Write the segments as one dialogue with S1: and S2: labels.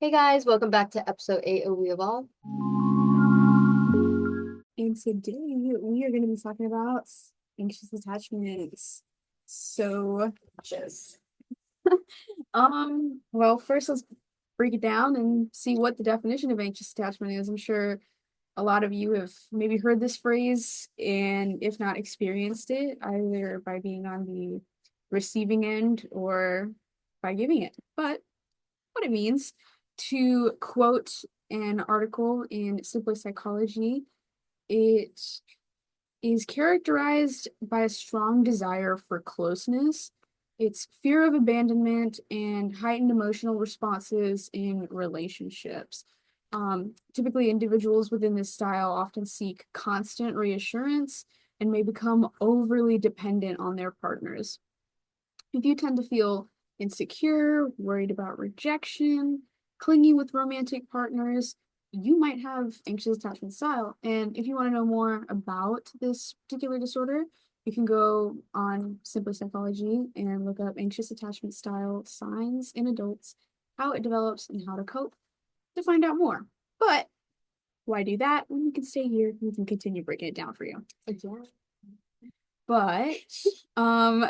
S1: Hey guys, welcome back to episode 8 of We Evolve.
S2: And today we are going to be talking about anxious attachments. So, just well, first let's break it down and see what the definition of anxious attachment is. I'm sure a lot of you have maybe heard this phrase and if not experienced it, either by being on the receiving end or by giving it. But what it means, to quote an article in Simply Psychology, it is characterized by a strong desire for closeness. It's fear of abandonment and heightened emotional responses in relationships. Typically, individuals within this style often seek constant reassurance and may become overly dependent on their partners. If you tend to feel insecure, worried about rejection, clingy with romantic partners, you might have anxious attachment style. And if you want to know more about this particular disorder, you can go on Simply Psychology and look up anxious attachment style signs in adults, how it develops, and how to cope to find out more. But why do that when you can stay here and we can continue breaking it down for you?
S1: Yeah.
S2: But um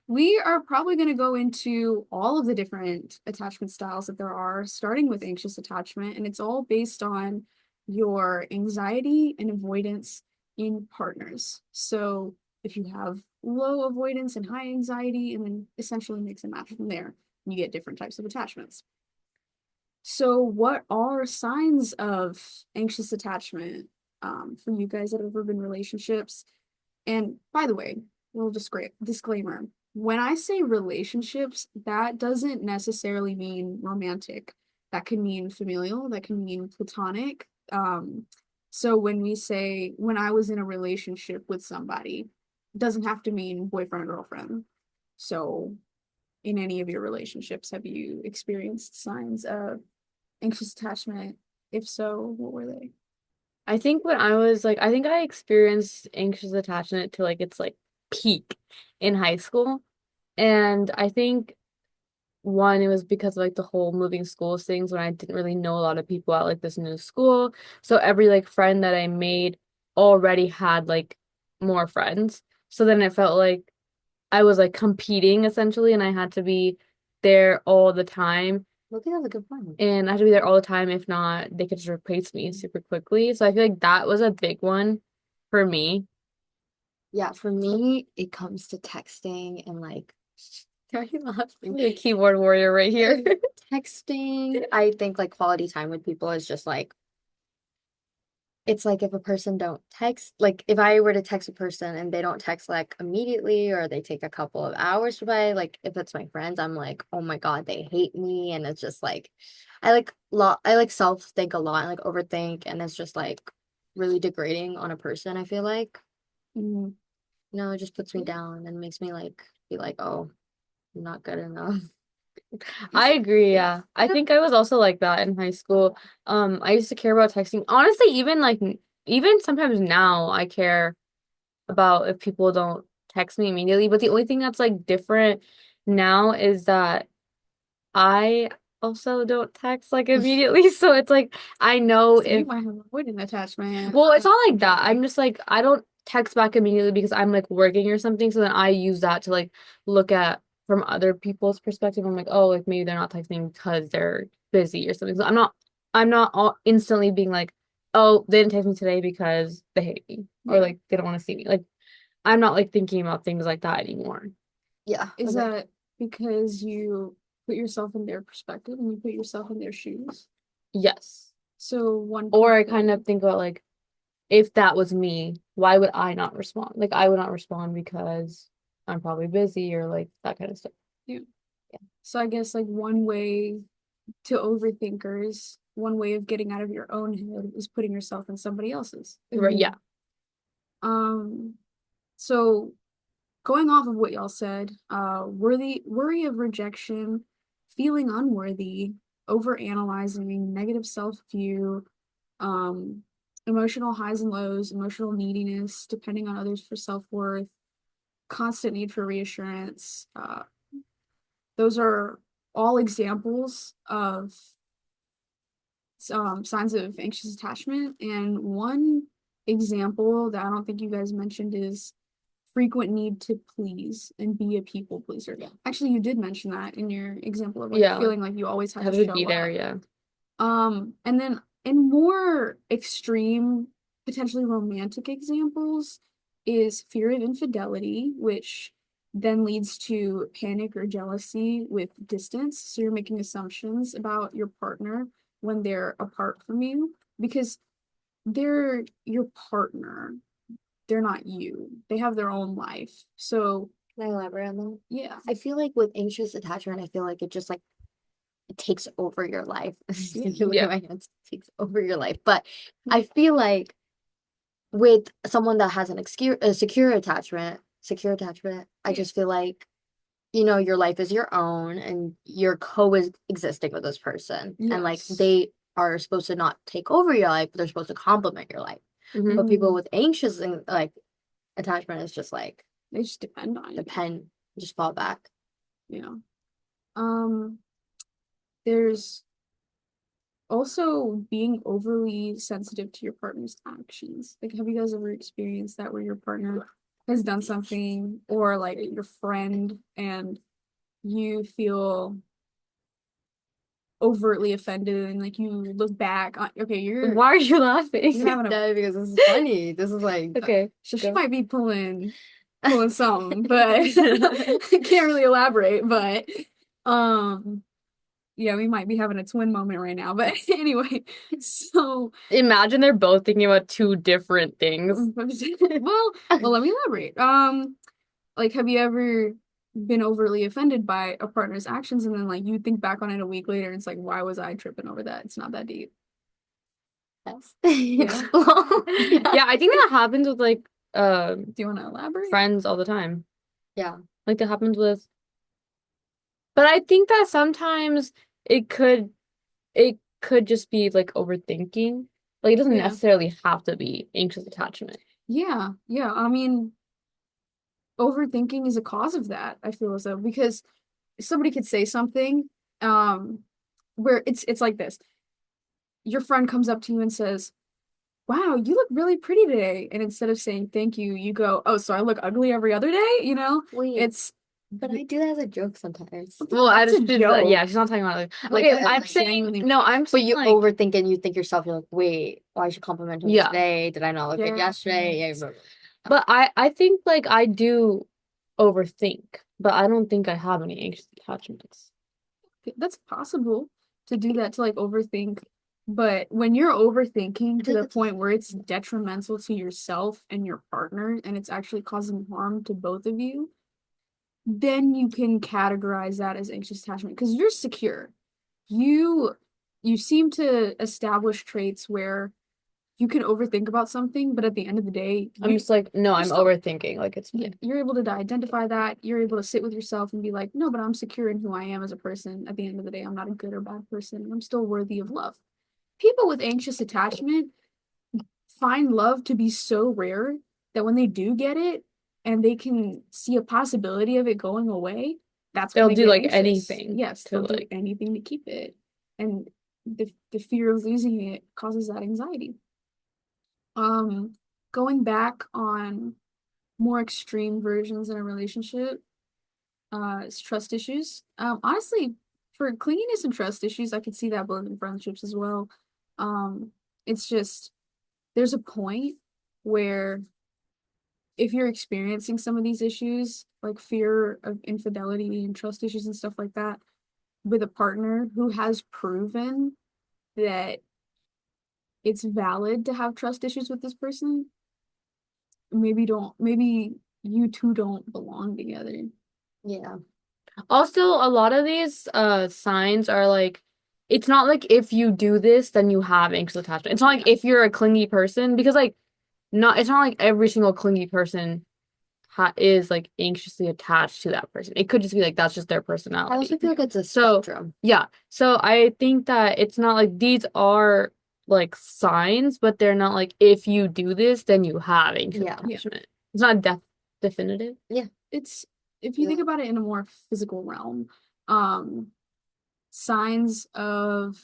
S2: we are probably going to go into all of the different attachment styles that there are, starting with anxious attachment, and it's all based on your anxiety and avoidance in partners. So if you have low avoidance and high anxiety, and then essentially mix and match from there, you get different types of attachments. So what are signs of anxious attachment for you guys that have ever been in relationships? And by the way, little disclaimer. When I say relationships, that doesn't necessarily mean romantic. That can mean familial, that can mean platonic. So when we say when I was in a relationship with somebody, it doesn't have to mean boyfriend or girlfriend. So in any of your relationships, have you experienced signs of anxious attachment? If so, what were they?
S3: I think when I was like, I think I experienced anxious attachment to like its like peak in high school. And I think one, it was because of like the whole moving schools things when I didn't really know a lot of people at like this new school. So every like friend that I made already had like more friends. So then it felt like I was like competing essentially and I had to be there all the time.
S1: Look at that, a good point.
S3: And I had to be there all the time. If not, they could just replace me super quickly. So I feel like that was a big one for me.
S1: Yeah, for me, it comes to texting and why are you laughing?
S3: The keyboard warrior right here.
S1: Texting, I think like quality time with people is just like it's like if a person don't text, like if I were to text a person and they don't text like immediately or they take a couple of hours to reply, like if it's my friends, I'm like, oh my God, they hate me. And it's just like I like self think a lot and like overthink and it's just like really degrading on a person, I feel like.
S2: Mm,
S1: It just puts me down and makes me like be like, oh, I'm not good enough.
S3: I agree,
S2: yeah.
S3: yeah. I think I was also like that in high school. I used to care about texting. Honestly, even like even sometimes now I care about if people don't text me immediately. But the only thing that's like different now is that I also don't text like immediately. So it's like I know
S2: So you
S3: if
S2: might have avoidant attachment.
S3: well, it's not like that. I'm just like I don't text back immediately because I'm like working or something. So then I use that to like look at from other people's perspective. I'm like, oh, like maybe they're not texting because they're busy or something. So I'm not all instantly being like, oh, they didn't text me today because they hate me or
S2: Yeah.
S3: like they don't want to see me. Like I'm not like thinking about things like that anymore.
S1: Yeah.
S2: Is
S1: Okay.
S2: that because you put yourself in their perspective and you put yourself in their shoes?
S3: Yes.
S2: So one
S3: Or
S2: could
S3: I kind
S2: say,
S3: of think about like if that was me, why would I not respond? Like I would not respond because I'm probably busy or like that kind of stuff.
S2: yeah. So I guess like one way to overthinkers, one way of getting out of your own head is putting yourself in somebody else's.
S3: Right, yeah.
S2: Um, so going off of what y'all said, worry of rejection, feeling unworthy, overanalyzing, negative self-view, um, emotional highs and lows, emotional neediness, depending on others for self-worth, constant need for reassurance. Those are all examples of signs of anxious attachment, and one example that I don't think you guys mentioned is frequent need to please and be a people pleaser.
S1: Yeah.
S2: Actually, you did mention that in your example of like
S3: Yeah, like
S2: feeling like you always have
S3: have
S2: to
S3: to
S2: show
S3: be there,
S2: up.
S3: yeah.
S2: And then in more extreme, potentially romantic examples is fear of infidelity, which then leads to panic or jealousy with distance. So you're making assumptions about your partner when they're apart from you because they're your partner. They're not you. They have their own life. So
S1: Can I elaborate on that?
S2: yeah,
S1: I feel like with anxious attachment, I feel like it just like it takes over your life.
S2: yeah,
S1: If you look
S3: Yeah.
S1: at my hands, it takes over your life. But I feel like with someone that has a secure attachment, I
S2: yeah.
S1: just feel like, you know, your life is your own and you're coexisting with this person. And like
S2: Yes.
S1: they are supposed to not take over your life, but they're supposed to complement your life.
S3: Hmm.
S1: But people
S2: Mm,
S1: with anxious and like attachment is just like
S2: they just depend on you.
S1: depend, just fall back.
S2: Yeah. Um, there's also being overly sensitive to your partner's actions. Like, have you guys ever experienced that where your partner has done something or like your friend and you feel overtly offended and like you look back on, okay,
S3: Why are you laughing?
S2: you're having a
S1: Yeah, because this is funny. This is like
S3: Okay,
S2: so she
S3: go.
S2: might be pulling something, but I can't really elaborate, but um yeah, we might be having a twin moment right now. But anyway, so
S3: Imagine they're both thinking about two different things.
S2: well, let me elaborate. Like, have you ever been overly offended by a partner's actions and then like you think back on it a week later and it's like, why was I tripping over that? It's not that deep.
S1: yes.
S2: Yeah.
S1: Well,
S3: Yeah, I think that happens with like
S2: Do you want to elaborate?
S3: friends all the time.
S1: yeah.
S3: Like that happens with, but I think that sometimes it could it could just be like overthinking. Like it doesn't
S2: Yeah.
S3: necessarily have to be anxious attachment.
S2: Yeah. Yeah. I mean, overthinking is a cause of that, I feel as though, because somebody could say something, um, where it's like this. Your friend comes up to you and says, wow, you look really pretty today. And instead of saying thank you, you go, oh, so I look ugly every other day? You know,
S1: Wait,
S2: it's
S1: but I do that as a joke sometimes.
S3: Well, I
S2: that's a
S3: just
S2: joke.
S3: yeah, she's not talking about
S1: Like,
S3: okay,
S1: I'm
S3: I'm
S1: like,
S3: saying
S2: Genuinely.
S3: no, I'm
S1: but
S3: saying
S1: you
S3: like
S1: overthink and you think yourself, you're like, wait, why should compliment him
S3: yeah.
S1: today? Did I not look good
S2: Yeah.
S1: yesterday? Yeah, blah, blah,
S3: But I think like I do overthink, but I don't think I have any anxious attachments.
S2: That's possible to do that, to like overthink. But when you're overthinking
S1: I
S2: to
S1: feel like
S2: the
S1: it's
S2: point where it's detrimental to yourself and your partner and it's actually causing harm to both of you, then you can categorize that as anxious attachment because you're secure. You you seem to establish traits where you can overthink about something, but at the end of the day,
S3: I'm just like, no,
S2: you're
S3: I'm
S2: still
S3: overthinking. Like it's
S2: yeah,
S3: fine.
S2: you're able to identify that. You're able to sit with yourself and be like, no, but I'm secure in who I am as a person. At the end of the day, I'm not a good or bad person. I'm still worthy of love. People with anxious attachment find love to be so rare that when they do get it and they can see a possibility of it going away, that's when
S3: They'll
S2: they
S3: do
S2: get
S3: like
S2: anxious.
S3: anything
S2: Yes,
S3: to
S2: they'll do
S3: like
S2: anything to keep it. And the fear of losing it causes that anxiety. Um, Going back on more extreme versions in a relationship, is trust issues. Honestly, for clinginess and trust issues, I could see that both in friendships as well. Um, it's just there's a point where if you're experiencing some of these issues, like fear of infidelity and trust issues and stuff like that, with a partner who has proven that it's valid to have trust issues with this person, maybe you two don't belong together.
S1: yeah.
S3: also a lot of these signs are like it's not like if you do this then you have anxious attachment. It's not like if you're a clingy person because like not it's not like every single clingy person is like anxiously attached to that person. It could just be like that's just their
S1: I also
S3: personality.
S1: feel like it's a
S3: So,
S1: spectrum.
S3: yeah. So I think that it's not like these are like signs, but they're not like if you do this, then you have anxious
S1: Yeah.
S2: Yeah.
S3: attachment. It's not definitive.
S1: Yeah.
S2: It's if you think about it in a more physical realm, um, signs of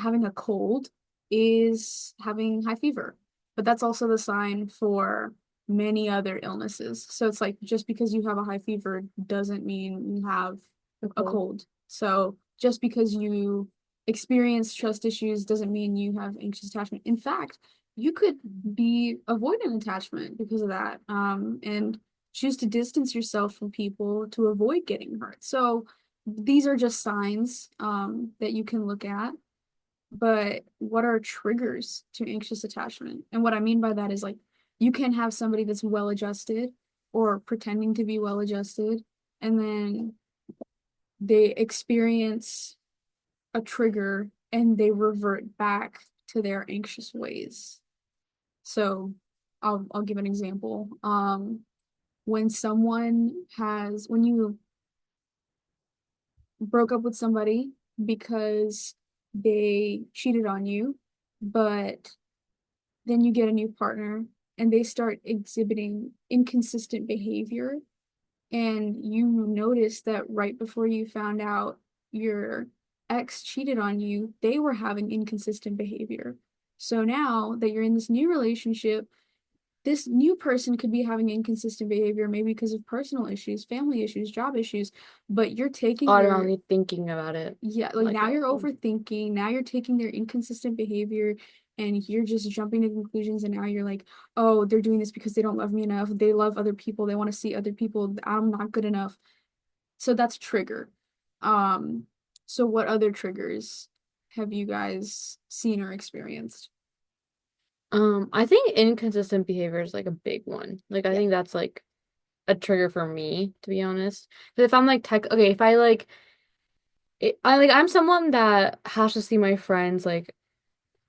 S2: having a cold is having high fever, but that's also the sign for many other illnesses. So it's like just because you have a high fever doesn't mean you have a
S1: Cool.
S2: cold. So just because you experience trust issues doesn't mean you have anxious attachment. In fact, you could be avoidant attachment because of that, and choose to distance yourself from people to avoid getting hurt. So these are just signs that you can look at. But what are triggers to anxious attachment? And what I mean by that is like you can have somebody that's well adjusted or pretending to be well adjusted, and then they experience a trigger and they revert back to their anxious ways. So I'll give an example. When you broke up with somebody because they cheated on you, but then you get a new partner and they start exhibiting inconsistent behavior, and you notice that right before you found out your ex cheated on you, they were having inconsistent behavior. So now that you're in this new relationship, this new person could be having inconsistent behavior, maybe because of personal issues, family issues, job issues, but you're taking their,
S3: Automatically thinking about it.
S2: yeah, like
S3: Like,
S2: now you're overthinking, now you're taking their inconsistent behavior and you're just jumping to conclusions, and now you're like, oh, they're doing this because they don't love me enough. They love other people. They want to see other people. I'm not good enough. So that's trigger. Um, so what other triggers have you guys seen or experienced?
S3: I think inconsistent behavior is like a big one. Like, I
S1: Yeah.
S3: think that's like a trigger for me, to be honest. Because if I'm like okay, if I like, I'm someone that has to see my friends like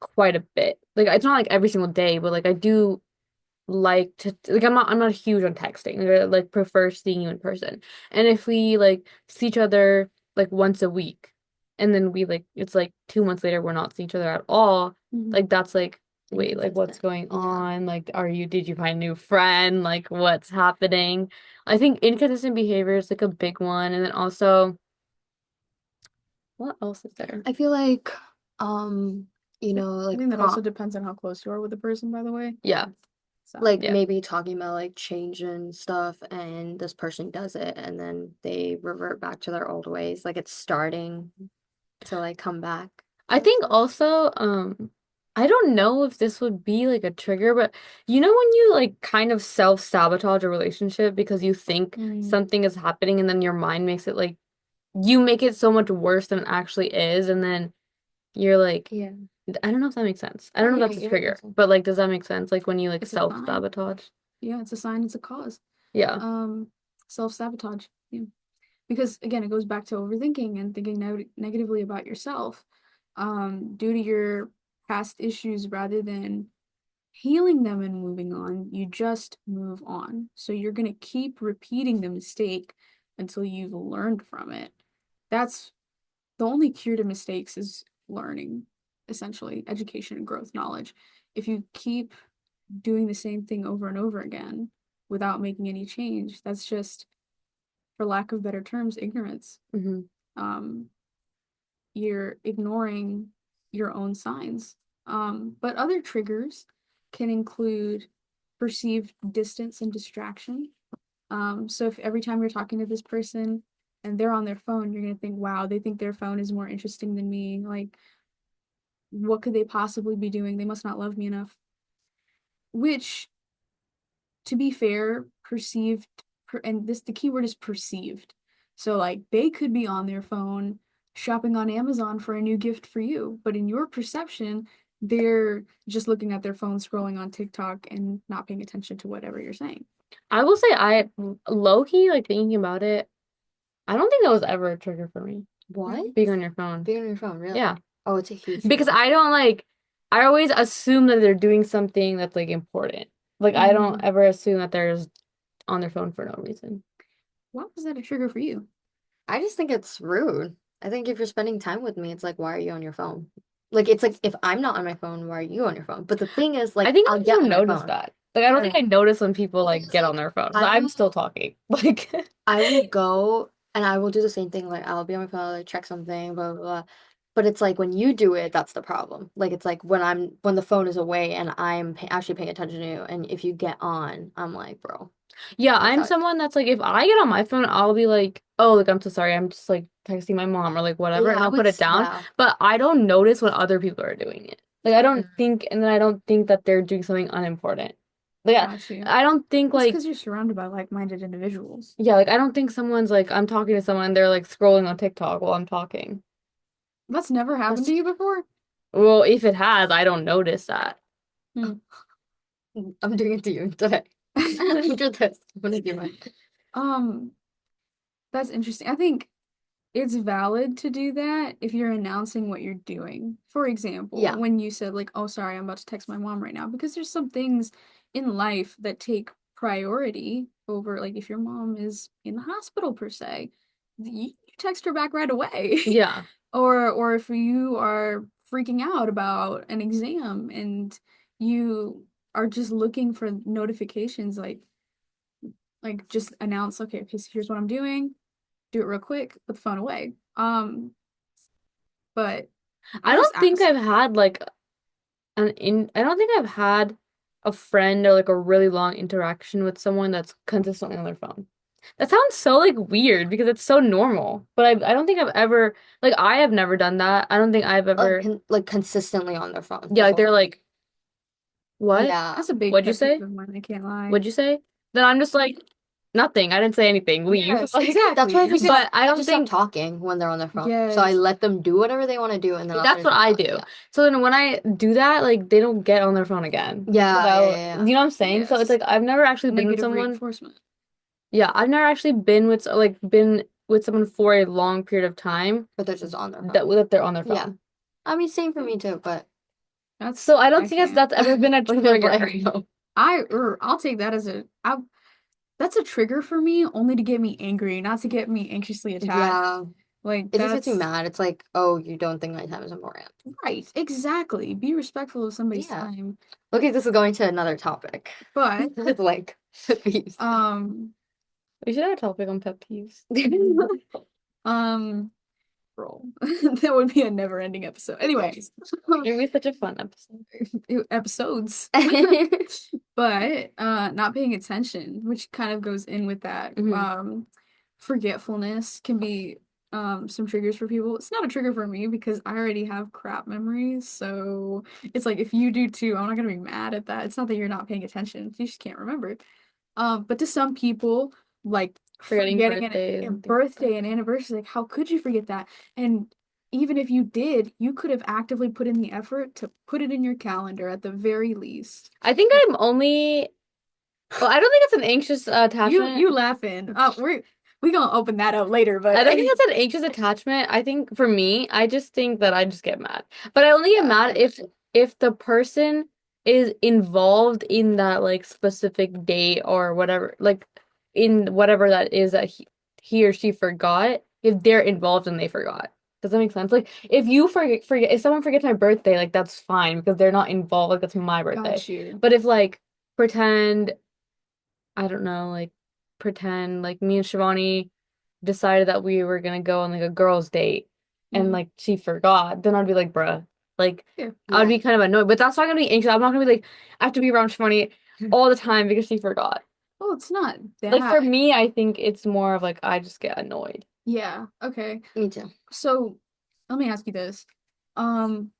S3: quite a bit. Like, it's not like every single day, but like I do like to like I'm not huge on texting. Like, I like prefer seeing you in person. And if we like see each other like once a week and then we like it's like 2 months later we're not seeing each other at all,
S2: Mhm.
S3: like that's like wait, like what's
S1: Inconsistent.
S3: going
S1: Yeah.
S3: on? Like did you find a new friend? Like what's happening? I think inconsistent behavior is like a big one. And then also what else is there?
S1: I feel like, um,
S2: I
S1: like
S2: think that also depends on how close you are with the person, by the way.
S3: Yeah.
S2: So,
S1: like
S3: Yeah.
S1: maybe talking about like changing stuff and this person does it and then they revert back to their old ways. Like it's starting to like come back.
S3: I think also, I don't know if this would be like a trigger, but you know when you like kind of self-sabotage a relationship because you think
S2: mm,
S3: something is happening and then your mind makes it like you make it so much worse than it actually is, and then you're like,
S1: Yeah.
S3: I don't know if that makes sense. I
S1: Oh
S3: don't know
S1: yeah,
S3: if
S1: I
S3: that's a
S1: get what you're
S3: trigger,
S1: saying.
S3: but like, does that make sense? Like when you like
S2: it's a sign.
S3: self-sabotage?
S2: Yeah, it's a sign, it's a cause.
S3: Yeah.
S2: Um, Self-sabotage. Yeah. Because again, it goes back to overthinking and thinking negatively about yourself, due to your past issues rather than healing them and moving on, you just move on. So you're going to keep repeating the mistake until you've learned from it. That's the only cure to mistakes is learning, essentially, education and growth knowledge. If you keep doing the same thing over and over again without making any change, that's just, for lack of better terms, ignorance.
S3: Hmm.
S2: Um, you're ignoring your own signs. But other triggers can include perceived distance and distraction. So if every time you're talking to this person and they're on their phone, you're gonna think, wow, they think their phone is more interesting than me. Like, what could they possibly be doing? They must not love me enough. Which, to be fair, and this the keyword is perceived. So like they could be on their phone shopping on Amazon for a new gift for you, but in your perception, they're just looking at their phone scrolling on TikTok and not paying attention to whatever you're saying.
S3: I will say I low key like thinking about it. I don't think that was ever a trigger for me.
S1: What?
S2: Really?
S3: Being on your phone.
S1: Being on your phone, really?
S3: Yeah.
S1: Oh, it's a huge
S3: Because
S1: trigger.
S3: I don't like, I always assume that they're doing something that's like important. Like, I don't
S2: Mm.
S3: ever assume that they're just on their phone for no reason.
S2: Why was that a trigger for you?
S1: I just think it's rude. I think if you're spending time with me, it's like, why are you on your phone? Like, it's like, if I'm not on my phone, why are you on your phone? But the thing is,
S3: I
S1: like,
S3: think
S1: I'll
S3: I
S1: get
S3: don't
S1: on my
S3: notice
S1: phone.
S3: that. Like, I don't think
S1: Or
S3: I notice when people
S1: the thing
S3: like
S1: is,
S3: get on
S1: like,
S3: their phone. So
S1: I
S3: I'm
S1: will,
S3: still talking. Like,
S1: I will go and I will do the same thing. Like, I'll be on my phone, like, check something, blah, blah, blah. But it's like when you do it, that's the problem. Like it's like when the phone is away and I'm actually paying attention to you, and if you get on, I'm like, bro,
S3: Yeah,
S1: I
S3: I'm
S1: thought,
S3: someone that's like if I get on my phone, I'll be like, "Oh, like I'm so sorry. I'm just like texting my mom or like whatever,"
S1: yeah,
S3: and
S1: I
S3: I'll
S1: would,
S3: put it down.
S1: yeah,
S3: But I don't notice when other people are doing it. Like I don't
S1: mm,
S3: think and then I don't think that they're doing something unimportant. Like
S2: Got you.
S3: I don't think
S2: That's
S3: like
S2: because you're surrounded by like-minded individuals.
S3: yeah, like I don't think someone's like I'm talking to someone and they're like scrolling on TikTok while I'm talking.
S2: That's never happened
S1: that's
S2: to you before?
S3: Well, if it has, I don't notice that.
S2: Hmm.
S1: I'm doing it to you today. After this, I'm gonna do it.
S2: Um, that's interesting. I think it's valid to do that if you're announcing what you're doing. For example,
S1: Yeah.
S2: when you said like, "Oh, sorry, I'm about to text my mom right now," because there's some things in life that take priority over like if your mom is in the hospital per se, you text her back right away.
S3: Yeah.
S2: Or if you are freaking out about an exam and you are just looking for notifications like just announce, okay, so here's what I'm doing, do it real quick, put the phone away. But
S3: I
S2: I'll just
S3: don't think
S2: ask.
S3: I've had like I don't think I've had a friend or like a really long interaction with someone that's consistently on their phone. That sounds so like weird because it's so normal. But I don't think I've ever like I have never done that. I don't think I've ever
S1: Like consistently on their phone
S3: yeah, like they're
S1: before.
S3: like, "What?
S1: Yeah.
S2: That's a big
S3: What'd you
S2: pet peeve
S3: say?
S2: of mine, I can't lie.
S3: What'd you say?" Then I'm just like, "Nothing. I didn't say anything. Leave."
S2: Yes,
S3: Like
S1: That's why I
S2: exactly.
S1: figured
S3: but I
S1: I
S3: don't
S1: just stop
S3: think
S1: talking when they're on their phone. So I
S2: Yes.
S1: let them do whatever they want to do, and then I'll
S3: that's
S1: finish
S3: what
S1: my
S3: I
S1: thought.
S3: do.
S1: Yeah.
S3: So then when I do that, like they don't get on their phone again.
S1: Yeah, yeah,
S3: Without,
S1: yeah,
S3: you know what I'm saying? So it's
S2: Yes.
S3: like I've never actually been with
S2: Negative
S3: someone.
S2: reinforcement.
S3: Yeah, I've never actually been with someone for a long period of time
S1: but they're just on their phone.
S3: that they're on their
S1: Yeah.
S3: phone.
S1: I mean, same for me too, but
S3: So I don't
S2: I
S3: think
S2: can't.
S3: that's ever been a
S1: but
S3: trigger.
S1: no.
S2: I'll take that as that's a trigger for me only to get me angry, not to get me anxiously attached.
S1: Yeah.
S2: Like
S1: It just gets me
S2: that's
S1: mad. It's like, oh, you don't think my time is important.
S2: right, exactly. Be respectful of somebody's
S1: Yeah.
S2: time.
S1: Okay, this is going to another topic.
S2: But
S1: It's like peace.
S2: um
S3: We should have a topic on pet peeves.
S2: um roll. That would be a never-ending episode. Anyways,
S3: It'd be such a fun episode.
S2: episodes. But not paying attention, which kind of goes in with that.
S3: Hmm.
S2: Forgetfulness can be some triggers for people. It's not a trigger for me because I already have crap memories. So it's like if you do too, I'm not gonna be mad at that. It's not that you're not paying attention. You just can't remember. But to some people, like
S3: Forgetting
S2: forgetting
S3: birthdays
S2: a
S3: and things like
S2: birthday and anniversary, like how could you forget that? And even if you did, you could have actively put in the effort to put it in your calendar at the very least.
S3: that. I think I'm only. Well, I don't think it's an anxious attachment.
S2: You laughing. We gonna open that up later, but
S3: I don't think it's an anxious attachment. I think for me, I just think that I just get mad. But I only get
S1: Yeah.
S3: mad if the person is involved in that like specific date or whatever, like in whatever that is that he or she forgot, if they're involved and they forgot. Does that make sense? Like if you forget if someone forgets my birthday, like that's fine because they're not involved, like that's my birthday.
S2: got you.
S3: But if like pretend I don't know, like pretend like me and Shivani decided that we were gonna go on like a girls' date and
S2: Mm,
S3: like she forgot, then I'd be like, bruh. Like
S2: yeah.
S3: I would
S1: Yeah.
S3: be kind of annoyed, but that's not gonna be anxious. I'm not gonna be like, I have to be around Shivani all the time because she forgot.
S2: Oh, it's not
S3: Like for
S2: that.
S3: me, I think it's more of like I just get annoyed.
S2: Yeah. Okay.
S1: Me too.
S2: So let me ask you this. Um,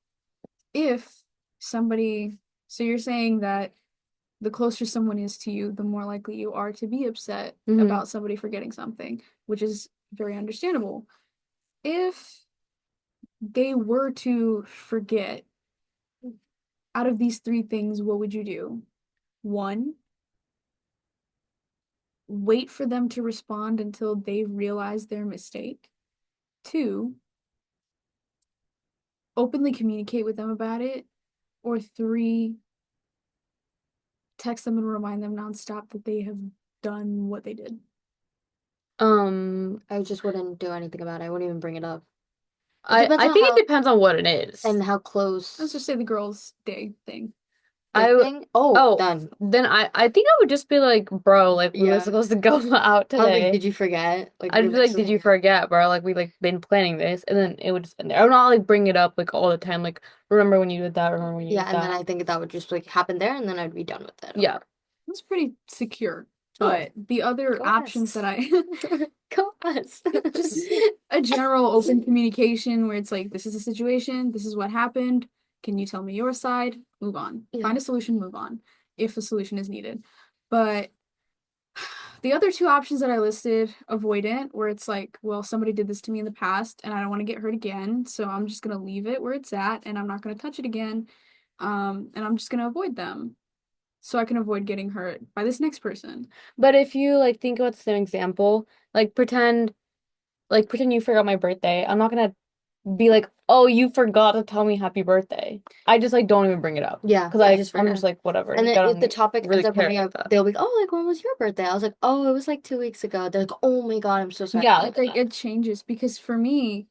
S2: if somebody, so you're saying that the closer someone is to you, the more likely you are to be upset
S3: Hmm.
S2: about somebody forgetting something, which is very understandable. If they were to forget, out of these three things, what would you do? One, wait for them to respond until they realize their mistake. Two, openly communicate with them about it. Or three, text them and remind them nonstop that they have done what they did.
S1: I just wouldn't do anything about it. I wouldn't even bring it up. It
S3: I
S1: depends
S3: I
S1: on
S3: think it
S1: how
S3: depends on what it is.
S1: and how
S2: Let's
S1: close.
S2: just say the girls' day thing.
S3: I
S1: Third thing? Oh,
S3: oh
S1: done.
S3: then I think I would just be like, bro, like we were
S1: Yeah.
S3: supposed to go out
S1: I was like,
S3: today.
S1: did you forget? Like,
S3: I'd be like, did you forget, bro? Like we like been planning this, and then it would just end there. I would not like bring it up like all the time. Like, remember when you did that? Remember when you
S1: yeah,
S3: did
S1: and then
S3: that?
S1: I think that would just like happen there, and then I'd be done with it.
S3: Yeah.
S2: It's pretty secure.
S1: Oh,
S2: But the other
S1: go
S2: options
S1: us.
S2: that I
S1: Go us.
S2: just a general open communication where it's like, this is a situation, this is what happened. Can you tell me your side? Move on.
S1: Yeah.
S2: Find a solution, move on, if a solution is needed. But the other two options that I listed, avoidant, where it's like, well, somebody did this to me in the past and I don't want to get hurt again, so I'm just gonna leave it where it's at and I'm not gonna touch it again. And I'm just gonna avoid them so I can avoid getting hurt by this next person.
S3: But if you like think about the same example, pretend you forgot my birthday. I'm not gonna be like, oh, you forgot to tell me happy birthday. I just like don't even bring it up
S1: Yeah,
S3: because
S1: I just
S3: I'm
S1: forget.
S3: just like whatever.
S1: And
S3: Like,
S1: then
S3: I
S1: if the
S3: don't
S1: topic
S3: really
S1: ends up
S3: care
S1: coming
S3: about
S1: up,
S3: that.
S1: they'll be like, "Oh, like when was your birthday?" I was like, "Oh, it was like 2 weeks ago." They're like, "Oh my God, I'm so sorry."
S3: Yeah,
S2: Like, it changes because for me,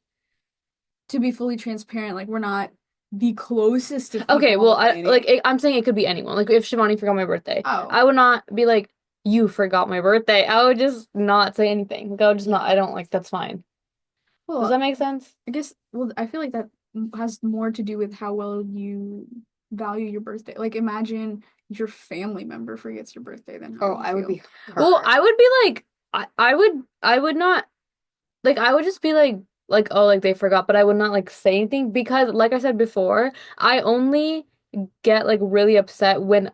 S2: to be fully transparent, like we're not the closest of
S3: okay,
S2: people on
S3: well,
S2: the planet.
S3: I'm saying it could be anyone. Like if Shivani forgot my birthday,
S2: Oh,
S3: I would not be like, you forgot my birthday. I would just not say anything. Like I would just not.
S1: Yeah.
S3: I don't like that's fine. Does
S2: well,
S3: that make sense?
S2: I guess, well, I feel like that has more to do with how well you value your birthday. Like, imagine your family member forgets your birthday, then how
S1: Oh,
S2: would you
S1: I would
S2: feel?
S1: be
S3: Well,
S1: hurt.
S3: I would be like, I would not like. I would just be like, oh, like they forgot, but I would not like say anything because, like I said before, I only get like really upset when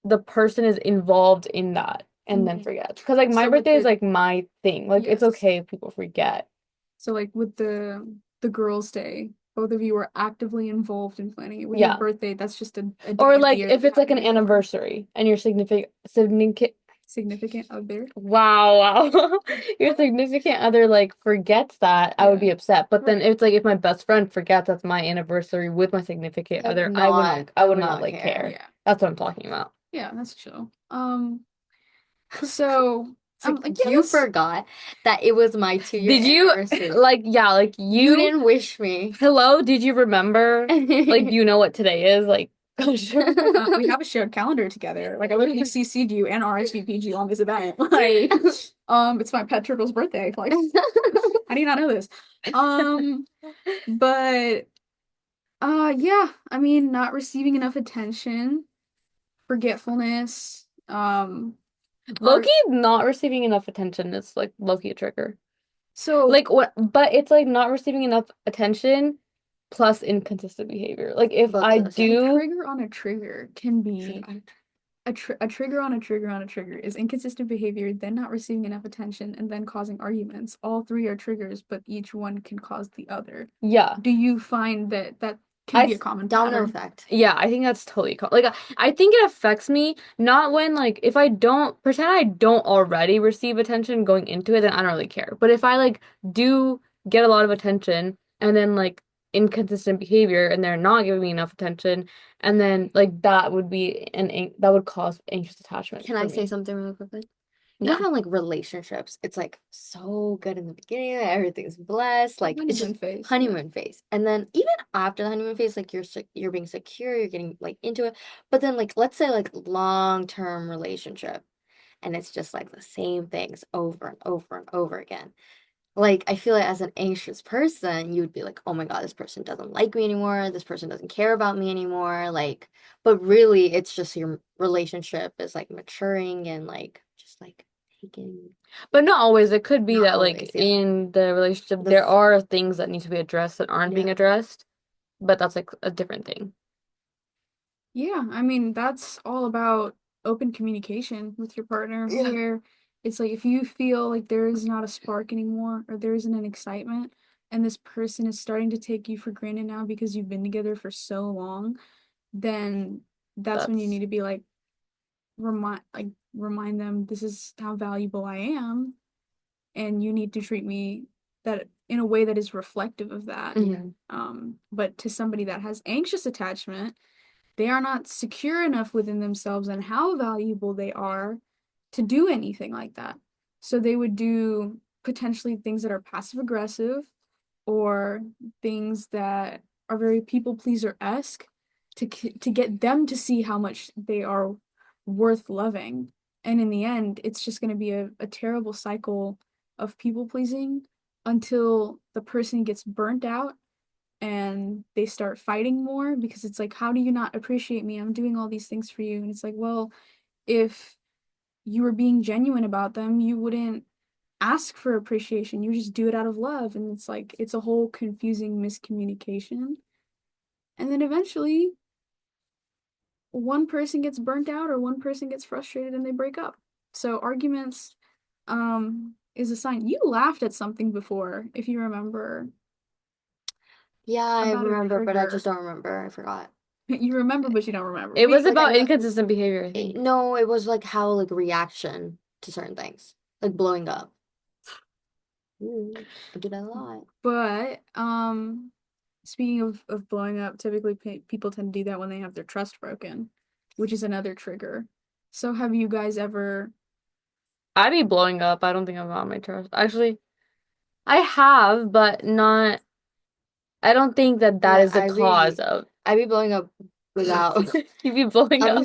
S3: the person is involved in that and then
S2: Mhm.
S3: forgets. Because like my
S2: So with
S3: birthday is
S2: the,
S3: like my thing. Like it's
S2: yes.
S3: okay if people forget.
S2: So like with the girls' day, both of you were actively involved in planning it. With your
S3: Yeah.
S2: birthday, that's just a day
S3: Or
S2: of the
S3: like
S2: year that
S3: if
S2: you
S3: it's like
S2: happen
S3: an
S2: to be born.
S3: anniversary and your
S2: Significant other.
S3: wow, wow. Your significant other like forgets that, I would
S2: Yeah.
S3: be upset. But
S2: Right.
S3: then it's like if my best friend forgets that's my anniversary with my significant other, I
S1: I
S3: would
S1: would
S3: not
S1: not
S3: like
S1: care.
S3: care.
S2: Yeah.
S3: That's what I'm talking about.
S2: Yeah, that's chill. So
S1: It's
S2: I'm
S1: like
S2: like, yeah,
S1: you
S2: that's
S1: forgot that it was my 2 year
S3: Did you
S1: anniversary.
S3: like yeah, like
S1: You
S3: you
S1: didn't wish me.
S3: hello, did you remember? Like do you know what today is? Like
S2: we have a shared calendar together. Like I literally CC'd you and RSVP'd you on this event. Like, it's my pet turtle's birthday. Like, how do you not know this? Um, but yeah, I mean, not receiving enough attention, forgetfulness,
S3: Loki
S2: are
S3: not receiving enough attention is like Loki a trigger.
S2: so
S3: Like what but it's like not receiving enough attention plus inconsistent behavior. Like if
S1: Both
S3: I
S1: of those, yeah.
S2: a
S3: do
S2: trigger on a trigger can
S1: Trigger
S2: be a trigger on a trigger on a trigger is inconsistent behavior, then not receiving enough attention, and then causing arguments. All three are triggers, but each one can cause the other.
S3: yeah.
S2: Do you find that that can
S3: I
S2: be a common
S1: Domino
S2: pattern?
S1: effect.
S3: yeah, I think that's totally like I think it affects me not when like if I don't pretend I don't already receive attention going into it, then I don't really care. But if I like do get a lot of attention and then like inconsistent behavior and they're not giving me enough attention and then like that would be that would cause anxious attachment
S1: Can
S3: for
S1: I say
S3: me.
S1: something really quickly? You know
S3: Yeah.
S1: how like relationships, it's like so good in the beginning, everything's blessed, like it's just
S2: Honeymoon phase. Yeah.
S1: honeymoon phase. And then even after the honeymoon phase, like you're being secure, you're getting like into it. But then like let's say like long-term relationship and it's just like the same things over and over and over again. Like I feel like as an anxious person, you would be like, "Oh my God, this person doesn't like me anymore. This person doesn't care about me anymore." Like, but really it's just your relationship is like maturing and like just like taking
S3: But not always. It could be
S1: not
S3: that like
S1: always, yeah.
S3: in the relationship there
S1: This
S3: are things that need to be addressed that aren't being
S1: yeah.
S3: addressed, but that's like a different thing.
S2: Yeah, I mean, that's all about open communication with your partner,
S1: Yeah.
S2: where it's like if you feel like there is not a spark anymore or there isn't an excitement, and this person is starting to take you for granted now because you've been together for so long, then that's when you
S3: That's
S2: need to be like remind them this is how valuable I am, and you need to treat me that in a way that is reflective of that.
S1: Yeah.
S3: mhm.
S2: But to somebody that has anxious attachment, they are not secure enough within themselves and how valuable they are to do anything like that. So they would do potentially things that are passive aggressive or things that are very people pleaser esque to get them to see how much they are worth loving. And in the end, it's just going to be a terrible cycle of people pleasing until the person gets burnt out and they start fighting more because it's like, how do you not appreciate me? I'm doing all these things for you. And it's like, well, if you were being genuine about them, you wouldn't ask for appreciation. You just do it out of love. And it's like, it's a whole confusing miscommunication. And then eventually, one person gets burnt out or one person gets frustrated and they break up. So arguments is a sign. You laughed at something before, if you remember,
S1: Yeah, I
S2: about a
S1: remember, but I just
S2: trigger.
S1: don't remember. I forgot.
S2: You remember, but you don't remember.
S3: It was
S2: Wait,
S3: about
S1: Like,
S3: inconsistent behavior, I think.
S1: no, it was like how like reaction to certain things, like blowing up. I do that a lot.
S2: but speaking of blowing up, typically people tend to do that when they have their trust broken, which is another trigger. So have you guys ever
S3: I'd be blowing up. I don't think I'm on my trust. Actually, I have, but not. I don't think that that
S1: Yeah,
S3: is the cause of.
S1: I be blowing up without.
S3: You be blowing up.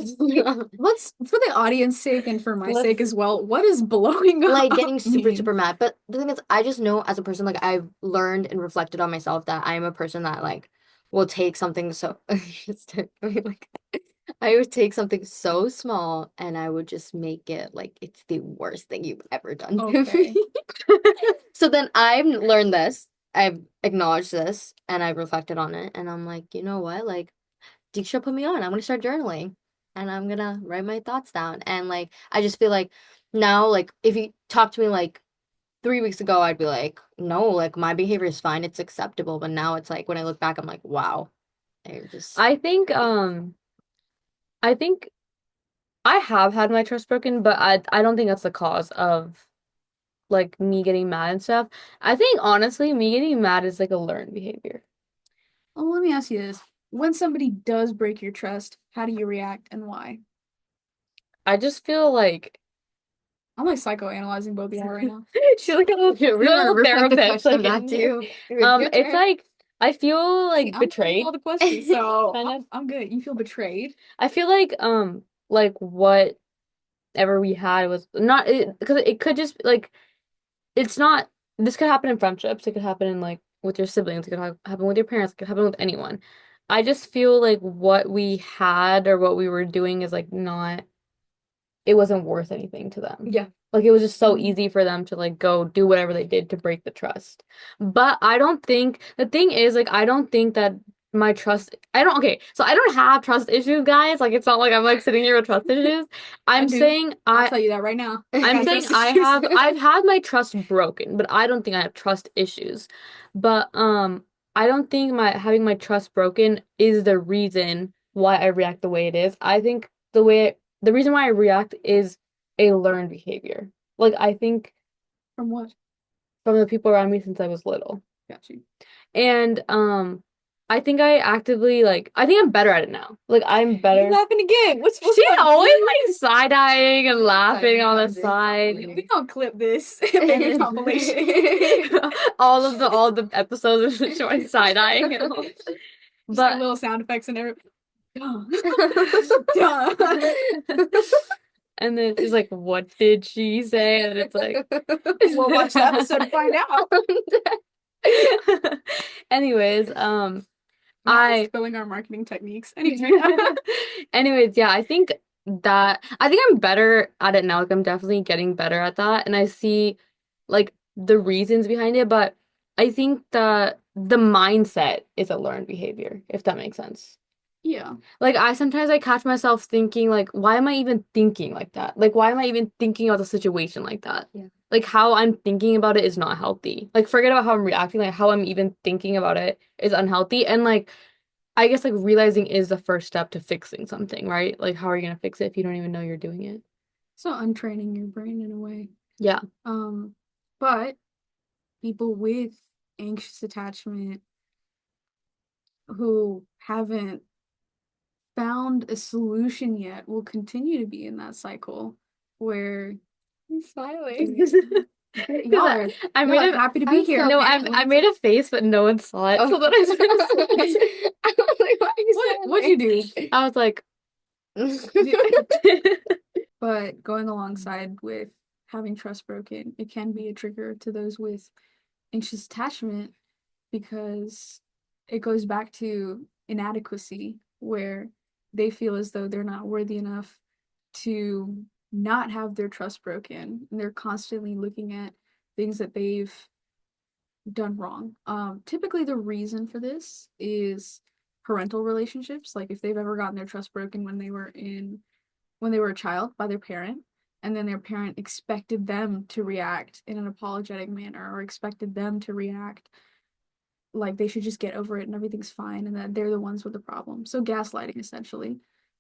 S2: what's for the audience sake and for my sake
S3: Let's
S2: as well, what does blowing
S1: Like
S2: up
S1: getting super, super
S2: mean?
S1: mad. But the thing is, I just know as a person, like I've learned and reflected on myself that I'm a person that like will take something so just I mean, like I would take something so small and I would just make it like it's the worst thing you've ever done to me.
S2: Okay.
S1: So then I've learned this, I've acknowledged this, and I've reflected on it, and I'm like, you know what? Like, Deeksha put me on. I'm gonna start journaling and I'm gonna write my thoughts down. And like I just feel like now, like if you talked to me like 3 weeks ago, I'd be like, no, like my behavior is fine, it's acceptable. But now it's like when I look back, I'm like, wow, I just
S3: I think I think I have had my trust broken, but I don't think that's the cause of like me getting mad and stuff. I think honestly, me getting mad is like a learned behavior.
S2: Well, let me ask you this. When somebody does break your trust, how do you react and why?
S3: I just feel like
S2: I'm like psychoanalyzing both of y'all right now.
S3: she's like a little,
S1: we're
S3: she's like a
S1: gonna
S3: little
S1: reflect the
S3: therapist,
S1: question
S3: like
S1: back
S3: in
S1: to
S3: here.
S1: you. Your
S3: It's
S1: turn.
S3: like I feel
S2: See,
S3: like
S2: I'm doing
S3: betrayed.
S2: all the questions, so
S3: Kind of.
S2: I'm good. You feel betrayed?
S3: I feel like whatever we had was not it because it could just like it's not this could happen in friendships, it could happen in like with your siblings, it could happen with your parents, it could happen with anyone. I just feel like what we had or what we were doing is like not it wasn't worth anything to them.
S1: Yeah.
S3: Like it was just so
S2: Mhm.
S3: easy for them to like go do whatever they did to break the trust. But I don't think the thing is like I don't think that my trust I don't okay, so I don't have trust issues, guys. Like it's not like I'm like sitting here with trust issues.
S2: I
S3: I'm
S2: do.
S3: saying
S2: I'll tell you that right now. I
S3: I'm
S2: got
S3: saying
S2: trust issues.
S3: I've had my trust broken, but I don't think I have trust issues. But I don't think my having my trust broken is the reason why I react the way it is. I think the reason why I react is a learned behavior. Like I think
S2: From what?
S3: from the people around me since I was little.
S2: Got you.
S3: And I think I actively like I think I'm better at it now. Like I'm
S2: You
S3: better.
S2: laughing again? What's
S3: She
S2: up?
S3: always like side-eyeing and laughing on the
S1: Side-eyeing.
S3: side.
S2: We gonna clip this and make a compilation.
S3: All the episodes of showing side-eyeing and all.
S2: Just like
S3: But
S2: little sound effects and everything. Duh. Duh.
S3: and then she's like, "What did she say?" And it's like,
S2: We'll watch the episode to find out.
S3: anyways,
S2: Not
S3: I
S2: spilling our marketing techniques. Anyway.
S3: anyways, yeah, I think I'm better at it now. Like I'm definitely getting better at that, and I see like the reasons behind it, but I think the mindset is a learned behavior, if that makes sense.
S2: Yeah.
S3: Like I sometimes I catch myself thinking like, why am I even thinking like that? Like why am I even thinking about the situation like that?
S1: Yeah.
S3: Like how I'm thinking about it is not healthy. Like forget about how I'm reacting, like how I'm even thinking about it is unhealthy. And like I guess like realizing is the first step to fixing something, right? Like how are you gonna fix it if you don't even know you're doing it?
S2: So untraining your brain in a way.
S3: Yeah.
S2: But people with anxious attachment who haven't found a solution yet will continue to be in that cycle where
S3: I'm smiling.
S2: y'all are,
S3: I
S2: y'all
S3: made
S2: are
S3: a
S2: happy to be
S1: I'm
S2: here.
S1: so
S3: no,
S2: Apparently.
S3: I made a face, but no one saw it.
S1: Oh.
S3: So then I started smiling.
S1: I was like, why are you
S2: What'd you do.
S3: I was like,
S2: But going alongside with having trust broken, it can be a trigger to those with anxious attachment because it goes back to inadequacy, where they feel as though they're not worthy enough to not have their trust broken. And they're constantly looking at things that they've done wrong. Typically, the reason for this is parental relationships. Like if they've ever gotten their trust broken when they were a child by their parent, and then their parent expected them to react in an apologetic manner or expected them to react like they should just get over it and everything's fine and that they're the ones with the problem. So gaslighting essentially.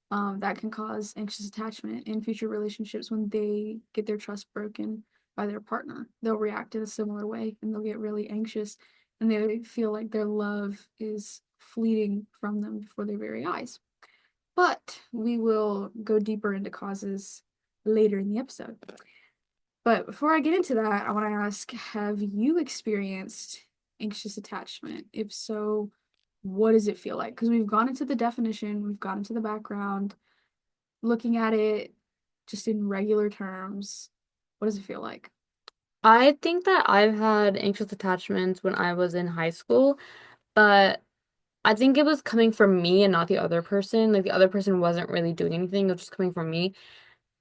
S2: That can cause anxious attachment in future relationships when they get their trust broken by their partner. They'll react in a similar way and they'll get really anxious and they feel like their love is fleeting from them before their very eyes. But we will go deeper into causes later in the episode. But before I get into that, I want to ask, have you experienced anxious attachment? If so, what does it feel like? Because we've gone into the definition, we've gone into the background, looking at it just in regular terms. What does it feel like?
S3: I think that I've had anxious attachments when I was in high school, but I think it was coming from me and not the other person. Like the other person wasn't really doing anything, it was just coming from me.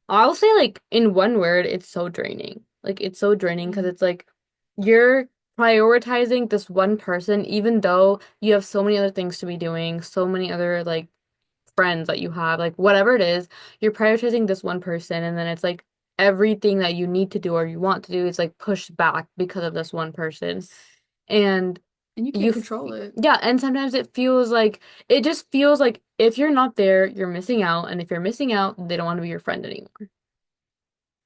S3: I'll say like in one word, it's so draining. Like it's so draining because it's like you're prioritizing this one person even though you have so many other things to be doing, so many other like friends that you have, like whatever it is, you're prioritizing this one person and then it's like everything that you need to do or you want to do is like pushed back because of this one person. And
S2: And you
S3: you
S2: can't
S3: f
S2: control it.
S3: yeah, and sometimes it just feels like if you're not there, you're missing out, and if you're missing out, they don't want to be your friend anymore.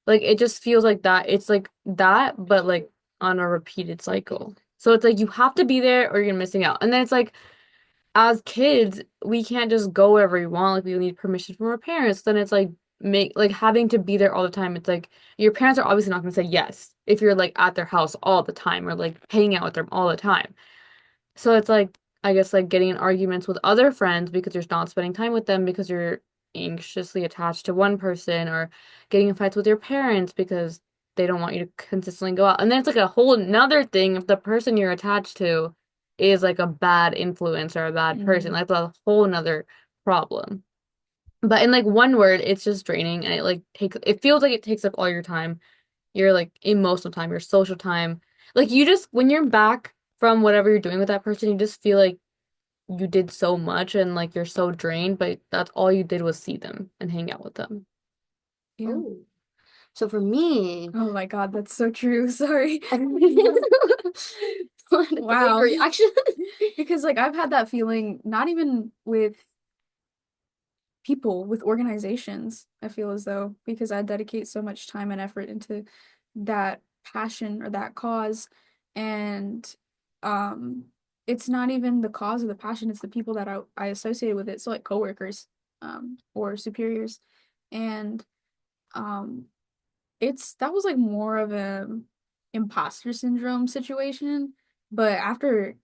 S3: Like it just feels like that. It's like that, but like on a repeated cycle. So it's like you have to be there or you're missing out. And then it's like as kids, we can't just go wherever we want. Like we need permission from our parents. Then it's like make like having to be there all the time. It's like your parents are obviously not going to say yes if you're like at their house all the time or like hanging out with them all the time. So it's like, I guess, like getting in arguments with other friends because you're not spending time with them because you're anxiously attached to one person, or getting in fights with your parents because they don't want you to consistently go out. And then it's like a whole another thing if the person you're attached to is like a bad influence or a bad person.
S2: Mm.
S3: Like that's a whole another problem. But in like one word, it's just draining and it feels like it takes up all your time, your like emotional time, your social time. Like you just when you're back from whatever you're doing with that person, you just feel like you did so much and like you're so drained, but that's all you did was see them and hang out with them.
S2: Yeah.
S1: Oh. So for me,
S2: Oh my God, that's so true. Sorry.
S1: what a great
S2: Wow.
S1: reaction.
S2: Because like I've had that feeling not even with people, with organizations, I feel as though because I dedicate so much time and effort into that passion or that cause and um it's not even the cause of the passion, it's the people that I associate with it. So like coworkers or superiors. And um it's that was like more of a imposter syndrome situation. But after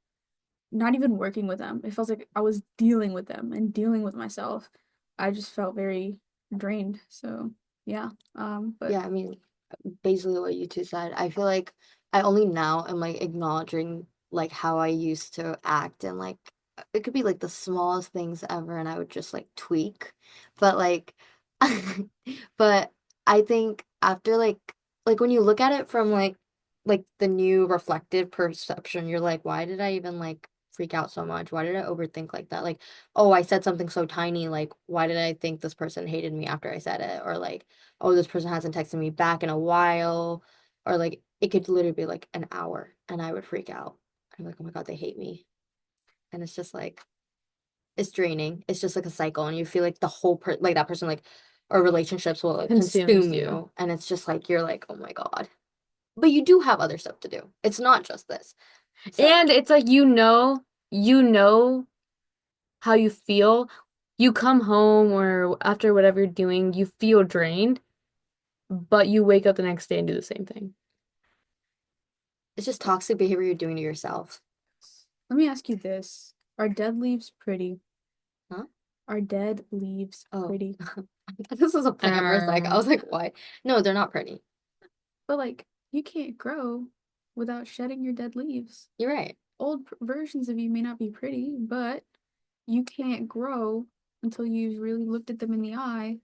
S2: not even working with them. It felt like I was dealing with them and dealing with myself. I just felt very drained. So yeah. But
S1: Yeah, I mean, basically what you two said. I feel like I only now am like acknowledging like how I used to act and like it could be like the smallest things ever and I would just like tweak. But like but I think after like when you look at it from like the new reflective perception, you're like, why did I even like freak out so much? Why did I overthink like that? Like, oh, I said something so tiny, like why did I think this person hated me after I said it? Or like oh, this person hasn't texted me back in a while, or like it could literally be like an hour and I would freak out. I'm like, oh my God, they hate me. And it's just like, it's draining. It's just like a cycle. And you feel like the whole like that person, like, or relationships will like
S3: Consumes
S1: consume
S3: you.
S1: you. And it's just like, you're like, oh my God. But you do have other stuff to do. It's not just this. So,
S3: And it's like you know how you feel. You come home or after whatever you're doing, you feel drained, but you wake up the next day and do the same thing.
S1: it's just toxic behavior you're doing to yourself.
S2: let me ask you this. Are dead leaves pretty?
S1: Huh?
S2: Are dead leaves
S1: Oh,
S2: pretty?
S1: this was a plant for a sec. I was like, why? No, they're not pretty.
S2: But like, you can't grow without shedding your dead leaves.
S1: You're right.
S2: Old versions of you may not be pretty, but you can't grow until you've really looked at them in the eye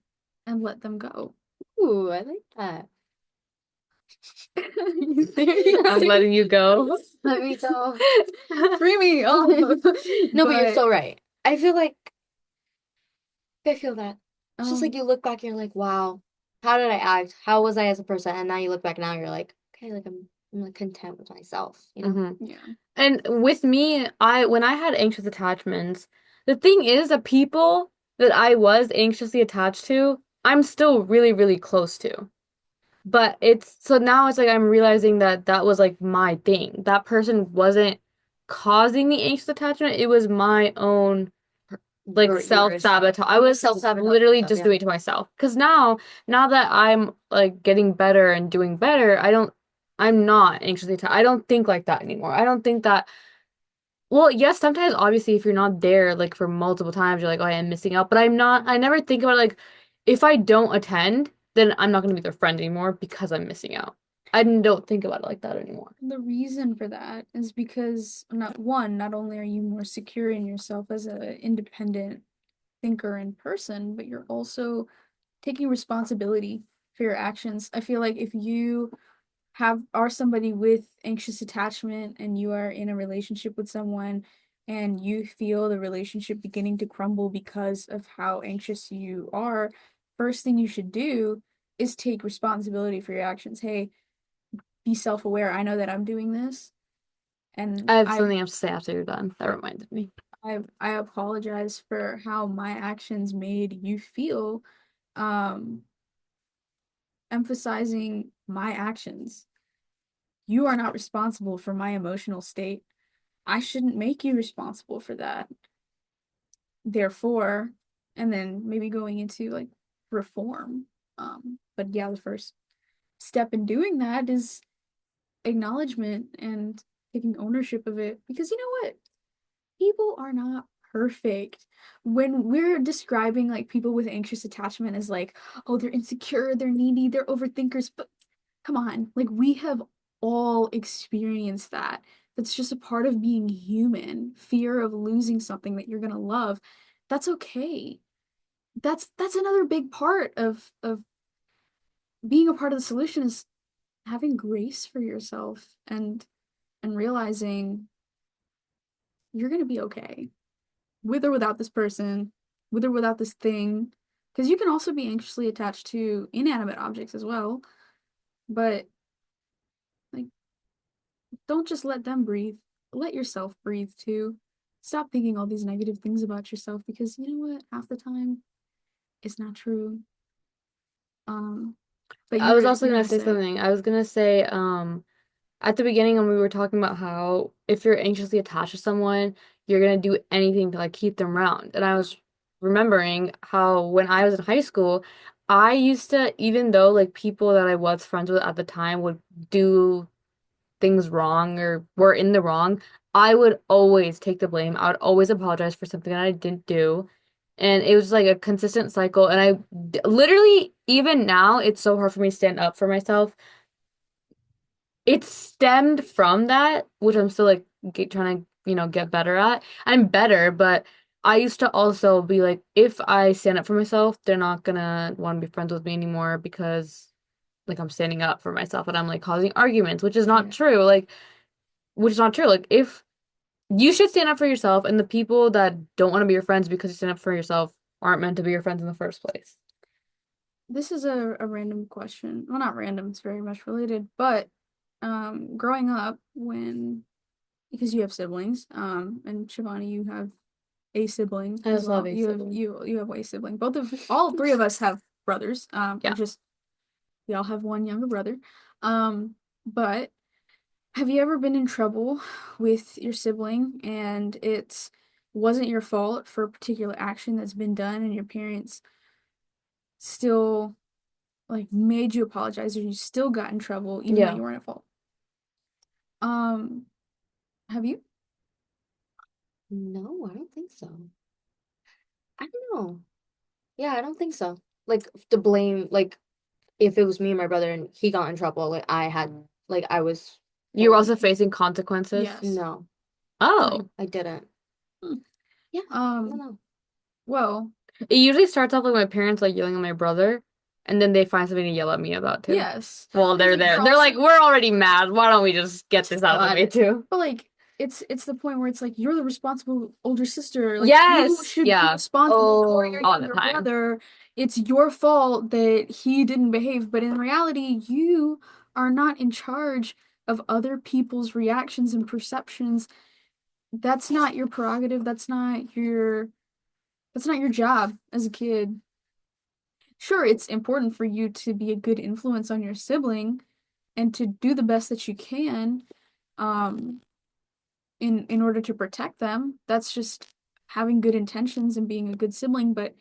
S2: and let them go.
S1: Ooh, I like that.
S2: You serious?
S3: I'm letting you go.
S1: Let me go.
S2: Free me. Oh.
S1: No, but you're
S2: But
S1: so right. I feel that. It's just like
S2: um
S1: you look back and you're like, wow, how did I act? How was I as a person? And now you look back now, you're like, okay, like I'm like content with myself, you know?
S3: hmm
S2: yeah.
S3: And with me, when I had anxious attachments, the thing is, the people that I was anxiously attached to, I'm still really, really close to. But it's so now it's like I'm realizing that that was like my thing. That person wasn't causing the anxious attachment. It was my own like
S1: Yours.
S3: self-sabotage. I was
S1: Self-sabotage
S3: literally
S1: stuff,
S3: just
S1: yeah.
S3: doing it to myself. Because now that I'm like getting better and doing better, I'm not anxiously attached. I don't think like that anymore. I don't think that, well, yes, sometimes obviously if you're not there like for multiple times, you're like, oh, I'm missing out. But I never think about like if I don't attend, then I'm not gonna be their friend anymore because I'm missing out. I don't think about it like that anymore.
S2: The reason for that is because not only are you more secure in yourself as an independent thinker and person, but you're also taking responsibility for your actions. I feel like if you are somebody with anxious attachment and you are in a relationship with someone and you feel the relationship beginning to crumble because of how anxious you are, first thing you should do is take responsibility for your actions. Hey, be self-aware. I know that I'm doing this and
S3: I have something else to say after you're done. That reminded me.
S2: I apologize for how my actions made you feel. Um, Emphasizing my actions. You are not responsible for my emotional state. I shouldn't make you responsible for that. Therefore, and then maybe going into like reform. But yeah, the first step in doing that is acknowledgement and taking ownership of it. Because you know what? People are not perfect. When we're describing like people with anxious attachment as like, oh, they're insecure, they're needy, they're overthinkers, but come on, like we have all experienced that. That's just a part of being human. Fear of losing something that you're gonna love. That's okay. That's another big part of being a part of the solution is having grace for yourself and realizing you're gonna be okay. With or without this person, with or without this thing. Because you can also be anxiously attached to inanimate objects as well. But like don't just let them breathe. Let yourself breathe too. Stop thinking all these negative things about yourself because you know what? Half the time it's not true. Um, but
S3: I was also
S2: you're
S3: gonna
S2: gonna
S3: say
S2: say,
S3: something. I was gonna say, at the beginning when we were talking about how if you're anxiously attached to someone, you're gonna do anything to like keep them around. And I was remembering how when I was in high school, I used to, even though like people that I was friends with at the time would do things wrong or were in the wrong, I would always take the blame. I would always apologize for something that I didn't do. And it was like a consistent cycle. And literally, even now, it's so hard for me to stand up for myself. It stemmed from that, which I'm still like trying to, get better at. I'm better, but I used to also be like, if I stand up for myself, they're not gonna want to be friends with me anymore because like I'm standing up for myself and I'm like causing arguments, which is not
S2: yeah,
S3: true. Like, which is not true. Like, if you should stand up for yourself, and the people that don't want to be your friends because you stand up for yourself aren't meant to be your friends in the first place.
S2: this is a random question. Well, not random, it's very much related, but growing up when because you have siblings, and Shivani, you have a sibling
S3: I
S2: as
S3: just love
S2: well.
S3: a
S2: You have
S3: sibling.
S2: you have a sibling. All three of us have brothers.
S3: Yeah.
S2: We all have one younger brother. But have you ever been in trouble with your sibling and it wasn't your fault for a particular action that's been done and your parents still like made you apologize or you still got in trouble even though
S3: Yeah.
S2: you weren't at fault? Um, have you?
S1: No, I don't think so. I don't No. Yeah, I don't think so. Like to blame, like if it was me and my brother and he got in trouble, like I had, like I was
S3: You're
S1: for
S3: also facing consequences?
S2: Yes.
S1: no,
S3: Oh.
S1: I didn't.
S2: Hmm.
S1: Yeah, I don't
S2: Um,
S1: know.
S2: well,
S3: It usually starts off like my parents like yelling at my brother, and then they find something to yell at me about too.
S2: yes.
S3: Well, they're
S2: Because
S3: there.
S2: you're
S3: They're
S2: also
S3: like, we're already mad. Why don't we just get this out of the way
S1: God.
S3: too?
S2: But like it's the point where it's like you're the responsible older sister. Like you
S3: Yes.
S2: should be
S3: Yeah.
S2: responsible for your
S1: Oh,
S3: All the
S2: younger
S3: time.
S2: brother. It's your fault that he didn't behave, but in reality, you are not in charge of other people's reactions and perceptions. That's not your prerogative. That's not your job as a kid. Sure, it's important for you to be a good influence on your sibling and to do the best that you can. Um, in order to protect them. That's just having good intentions and being a good sibling, but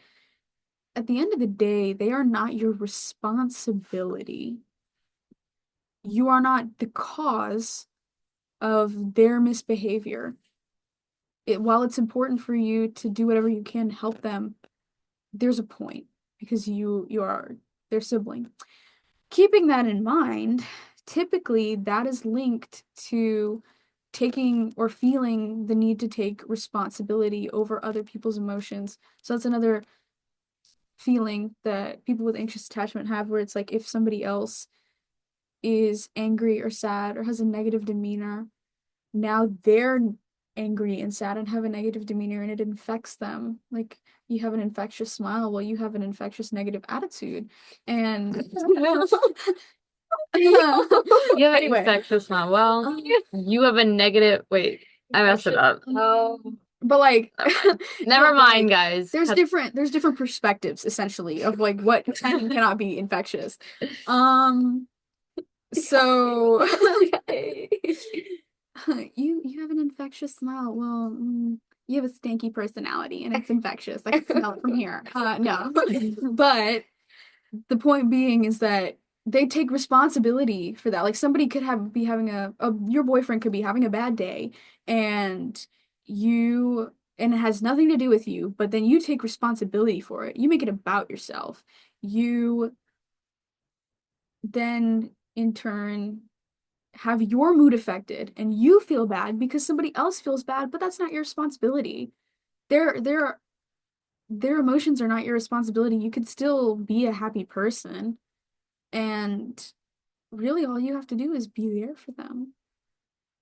S2: at the end of the day, they are not your responsibility. You are not the cause of their misbehavior. While it's important for you to do whatever you can to help them, there's a point because you are their sibling. Keeping that in mind, typically that is linked to taking or feeling the need to take responsibility over other people's emotions. So that's another feeling that people with anxious attachment have, where it's like if somebody else is angry or sad or has a negative demeanor, now they're angry and sad and have a negative demeanor and it infects them. Like you have an infectious smile, well, you have an infectious negative attitude. And
S3: You have an
S2: anyway,
S3: infectious smile. Well, you have a negative. Wait, I messed it up.
S1: oh,
S2: but like
S3: Never mind.
S2: no,
S3: Never
S2: but
S3: mind,
S2: like
S3: guys.
S2: there's different perspectives essentially of like what can and cannot be infectious. Um so you have an infectious smile. Well, you have a stanky personality and it's infectious. I can smell it from here. No. But the point being is that they take responsibility for that. Like somebody could be having your boyfriend could be having a bad day and and it has nothing to do with you, but then you take responsibility for it. You make it about yourself. You then in turn have your mood affected and you feel bad because somebody else feels bad, but that's not your responsibility. Their emotions are not your responsibility. You could still be a happy person and really all you have to do is be there for them.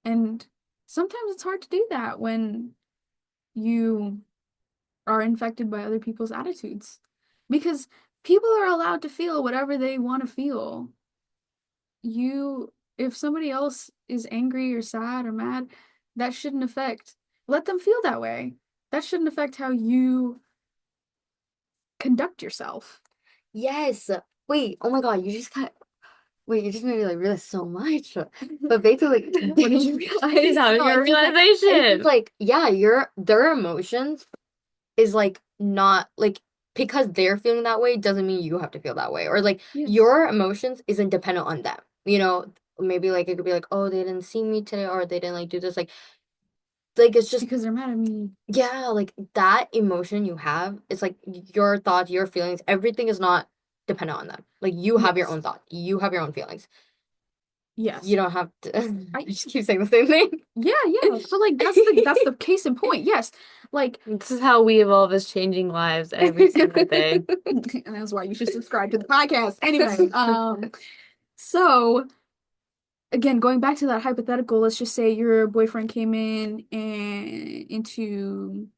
S2: And sometimes it's hard to do that when you are infected by other people's attitudes because people are allowed to feel whatever they want to feel. If somebody else is angry or sad or mad, that shouldn't affect, let them feel that way. That shouldn't affect how you conduct yourself.
S1: yes. Wait, oh my God, wait, you just made me like realize so much. But basically, like,
S2: What did you
S3: He's
S2: realize?
S3: having
S1: no,
S3: a
S1: it's just
S3: realization.
S1: like, yeah, their emotions is like not like because they're feeling that way doesn't mean you have to feel that way. Or like
S2: Yes.
S1: your emotions isn't dependent on them. You know, maybe like it could be like, oh, they didn't see me today or they didn't like do this. Like it's
S2: Just
S1: just
S2: because they're mad at me.
S1: yeah, like that emotion you have, it's like your thoughts, your feelings, everything is not dependent on them. Like you have your
S2: Yes.
S1: own thought, you have your own feelings. You
S2: Yes.
S1: don't have to I
S2: I
S1: just keep saying the same thing.
S2: yeah. So like that's the case in point. Yes. Like
S3: This is how we evolve as changing lives every single day.
S2: and that's why you should subscribe to the podcast. Anyway, so again, going back to that hypothetical, let's just say your boyfriend came in and into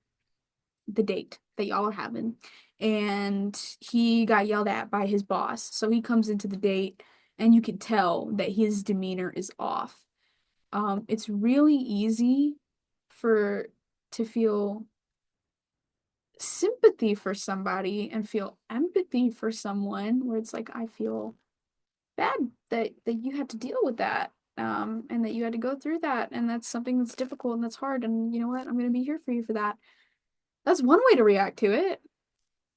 S2: the date that y'all are having, and he got yelled at by his boss. So he comes into the date, and you can tell that his demeanor is off. It's really easy for to feel sympathy for somebody and feel empathy for someone where it's like I feel bad that you had to deal with that and that you had to go through that and that's something that's difficult and that's hard and you know what I'm going to be here for you for that. That's one way to react to it.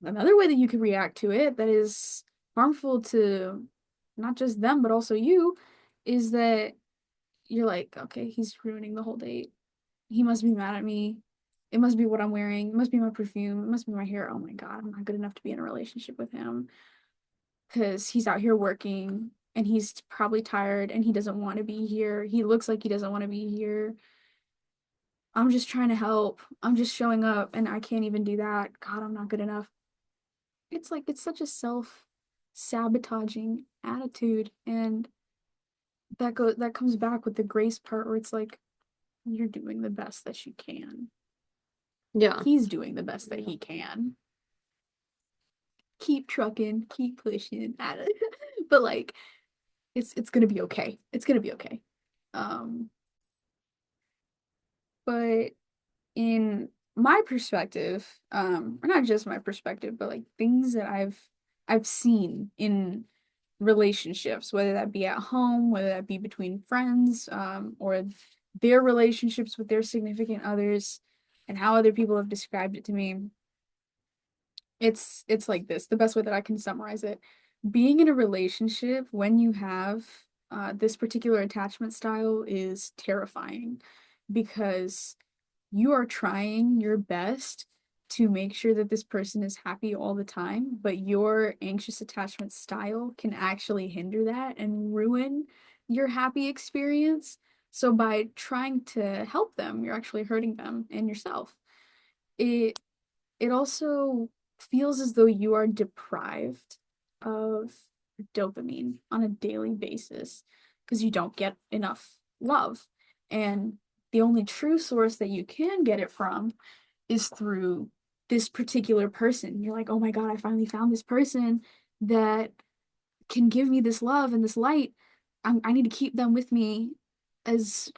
S2: Another way that you could react to it that is harmful to not just them but also you is that you're like, okay, he's ruining the whole date. He must be mad at me. it must be what I'm wearing, it must be my perfume, it must be my hair. Oh my God, I'm not good enough to be in a relationship with him because he's out here working and he's probably tired and he doesn't want to be here. He looks like he doesn't want to be here. I'm just trying to help. I'm just showing up and I can't even do that. God, I'm not good enough. It's like it's such a self-sabotaging attitude, and that comes back with the grace part where it's like you're doing the best that you can.
S3: Yeah.
S2: He's doing the best that he can. Keep trucking, keep pushing at it. But like it's gonna be okay. It's gonna be okay. Um, but in my perspective, or not just my perspective, but like things that I've seen in relationships, whether that be at home, whether that be between friends, or their relationships with their significant others, and how other people have described it to me. It's like this, the best way that I can summarize it. Being in a relationship when you have this particular attachment style is terrifying because you are trying your best to make sure that this person is happy all the time, but your anxious attachment style can actually hinder that and ruin your happy experience. So by trying to help them, you're actually hurting them and yourself. It it also feels as though you are deprived of dopamine on a daily basis because you don't get enough love. And the only true source that you can get it from is through this particular person. You're like, oh my God, I finally found this person that can give me this love and this light. I need to keep them with me as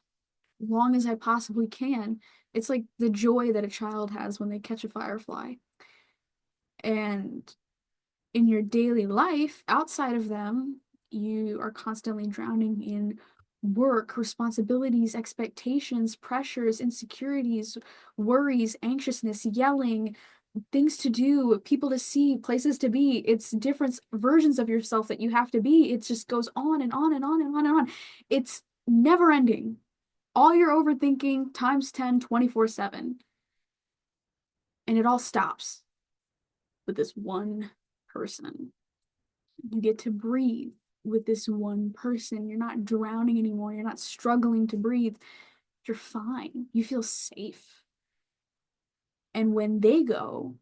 S2: long as I possibly can. It's like the joy that a child has when they catch a firefly. And in your daily life, outside of them, you are constantly drowning in work, responsibilities, expectations, pressures, insecurities, worries, anxiousness, yelling, things to do, people to see, places to be. It's different versions of yourself that you have to be. It just goes on and on and on and on and on. It's never ending. All your overthinking times 10, 24/7. And it all stops with this one person. You get to breathe with this one person. You're not drowning anymore. You're not struggling to breathe. You're fine. You feel safe. And when they go,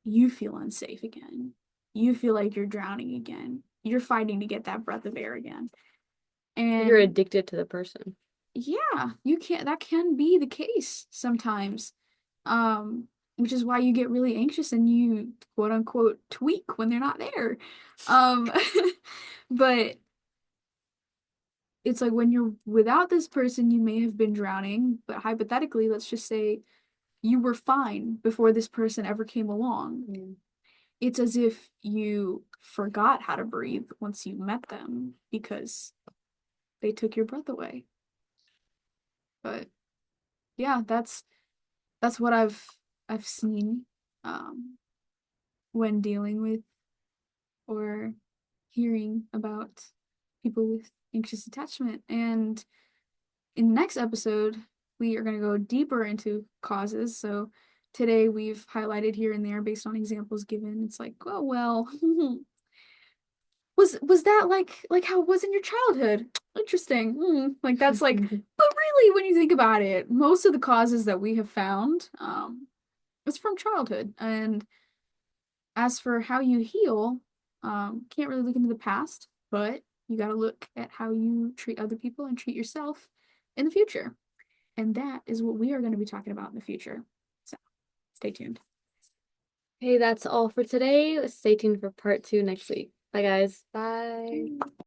S2: you feel unsafe again. You feel like you're drowning again. You're fighting to get that breath of air again.
S3: You're
S2: And
S3: addicted to the person.
S2: yeah, that can be the case sometimes. Which is why you get really anxious and you quote unquote tweak when they're not there. Um, but it's like when you're without this person, you may have been drowning, but hypothetically, let's just say you were fine before this person ever came along.
S1: Mm.
S2: It's as if you forgot how to breathe once you met them because they took your breath away. But yeah, that's what I've seen when dealing with or hearing about people with anxious attachment. And in the next episode, we are going to go deeper into causes. So today we've highlighted here and there based on examples given. It's like, oh well, was that like how it was in your childhood? Interesting. Like that's like, but really, when you think about it, most of the causes that we have found, it's from childhood. And as for how you heal, can't really look into the past, but you got to look at how you treat other people and treat yourself in the future. And that is what we are going to be talking about in the future. So stay tuned.
S3: Hey, that's all for today. Stay tuned for part 2 next week. Bye, guys.
S1: Bye.